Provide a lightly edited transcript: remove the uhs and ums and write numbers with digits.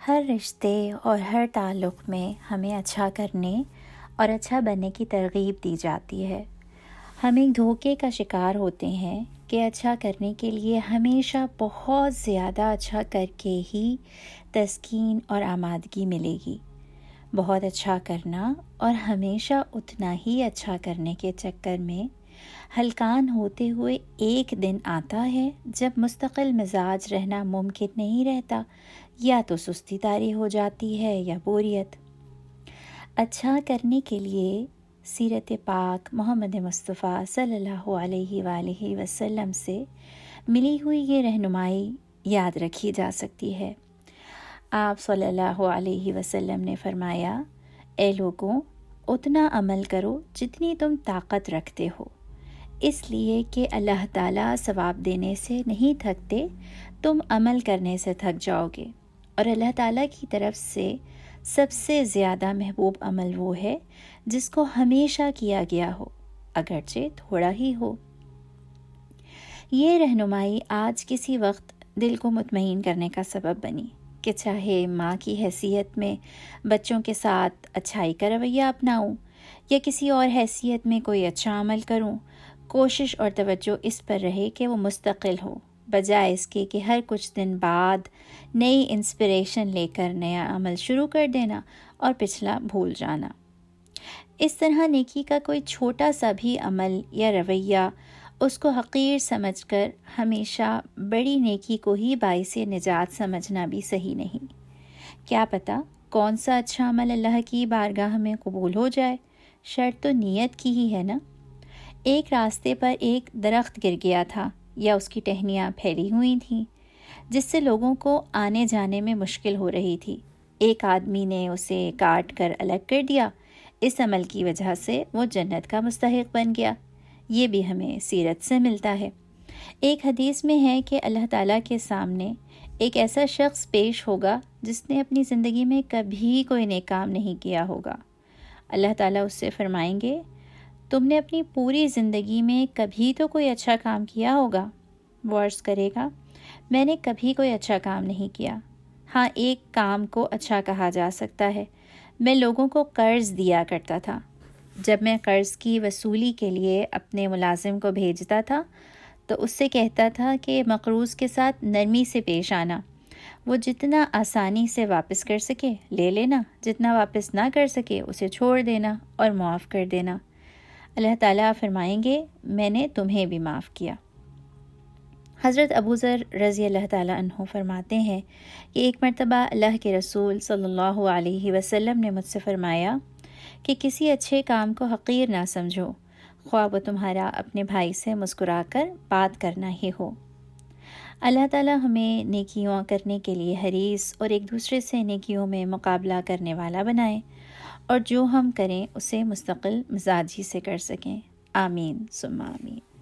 ہر رشتے اور ہر تعلق میں ہمیں اچھا کرنے اور اچھا بننے کی ترغیب دی جاتی ہے۔ ہم ایک دھوکے کا شکار ہوتے ہیں کہ اچھا کرنے کے لیے ہمیشہ بہت زیادہ اچھا کر کے ہی تسکین اور آمادگی ملے گی۔ بہت اچھا کرنا اور ہمیشہ اتنا ہی اچھا کرنے کے چکر میں ہلکان ہوتے ہوئے ایک دن آتا ہے جب مستقل مزاج رہنا ممکن نہیں رہتا، یا تو سستی طاری ہو جاتی ہے یا بوریت۔ اچھا کرنے کے لیے سیرت پاک محمد مصطفیٰ صلی اللہ علیہ وآلہ وسلم سے ملی ہوئی یہ رہنمائی یاد رکھی جا سکتی ہے۔ آپ صلی اللہ علیہ وسلم نے فرمایا، اے لوگوں، اتنا عمل کرو جتنی تم طاقت رکھتے ہو، اس لیے کہ اللہ تعالیٰ ثواب دینے سے نہیں تھکتے، تم عمل کرنے سے تھک جاؤ گے، اور اللہ تعالیٰ کی طرف سے سب سے زیادہ محبوب عمل وہ ہے جس کو ہمیشہ کیا گیا ہو، اگرچہ تھوڑا ہی ہو۔ یہ رہنمائی آج کسی وقت دل کو مطمئن کرنے کا سبب بنی کہ چاہے ماں کی حیثیت میں بچوں کے ساتھ اچھائی کا رویہ اپناؤں یا کسی اور حیثیت میں کوئی اچھا عمل کروں، کوشش اور توجہ اس پر رہے کہ وہ مستقل ہو، بجائے اس کے کہ ہر کچھ دن بعد نئی انسپریشن لے کر نیا عمل شروع کر دینا اور پچھلا بھول جانا۔ اس طرح نیکی کا کوئی چھوٹا سا بھی عمل یا رویہ اس کو حقیر سمجھ کر ہمیشہ بڑی نیکی کو ہی باعث نجات سمجھنا بھی صحیح نہیں۔ کیا پتہ کون سا اچھا عمل اللہ کی بارگاہ میں قبول ہو جائے، شرط تو نیت کی ہی ہے نا۔ ایک راستے پر ایک درخت گر گیا تھا یا اس کی ٹہنیاں پھیلی ہوئی تھیں، جس سے لوگوں کو آنے جانے میں مشکل ہو رہی تھی۔ ایک آدمی نے اسے کاٹ کر الگ کر دیا، اس عمل کی وجہ سے وہ جنت کا مستحق بن گیا۔ یہ بھی ہمیں سیرت سے ملتا ہے۔ ایک حدیث میں ہے کہ اللہ تعالیٰ کے سامنے ایک ایسا شخص پیش ہوگا جس نے اپنی زندگی میں کبھی کوئی نیک کام نہیں کیا ہوگا۔ اللہ تعالیٰ اس سے فرمائیں گے، تم نے اپنی پوری زندگی میں کبھی تو کوئی اچھا کام کیا ہوگا؟ وہ عرض کرے گا، میں نے کبھی کوئی اچھا کام نہیں کیا۔ ہاں، ایک کام کو اچھا کہا جا سکتا ہے، میں لوگوں کو قرض دیا کرتا تھا۔ جب میں قرض کی وصولی کے لیے اپنے ملازم کو بھیجتا تھا تو اس سے کہتا تھا کہ مقروض کے ساتھ نرمی سے پیش آنا، وہ جتنا آسانی سے واپس کر سکے لے لینا، جتنا واپس نہ کر سکے اسے چھوڑ دینا اور معاف کر دینا۔ اللہ تعالیٰ فرمائیں گے، میں نے تمہیں بھی معاف کیا۔ حضرت ابو ذر رضی اللہ تعالیٰ عنہ فرماتے ہیں کہ ایک مرتبہ اللہ کے رسول صلی اللہ علیہ وسلم نے مجھ سے فرمایا کہ کسی اچھے کام کو حقیر نہ سمجھو، خواہ وہ تمہارا اپنے بھائی سے مسکرا کر بات کرنا ہی ہو۔ اللہ تعالیٰ ہمیں نیکیوں کرنے کے لیے حریص اور ایک دوسرے سے نیکیوں میں مقابلہ کرنے والا بنائے، اور جو ہم کریں اسے مستقل مزاجی سے کر سکیں۔ آمین ثم آمین۔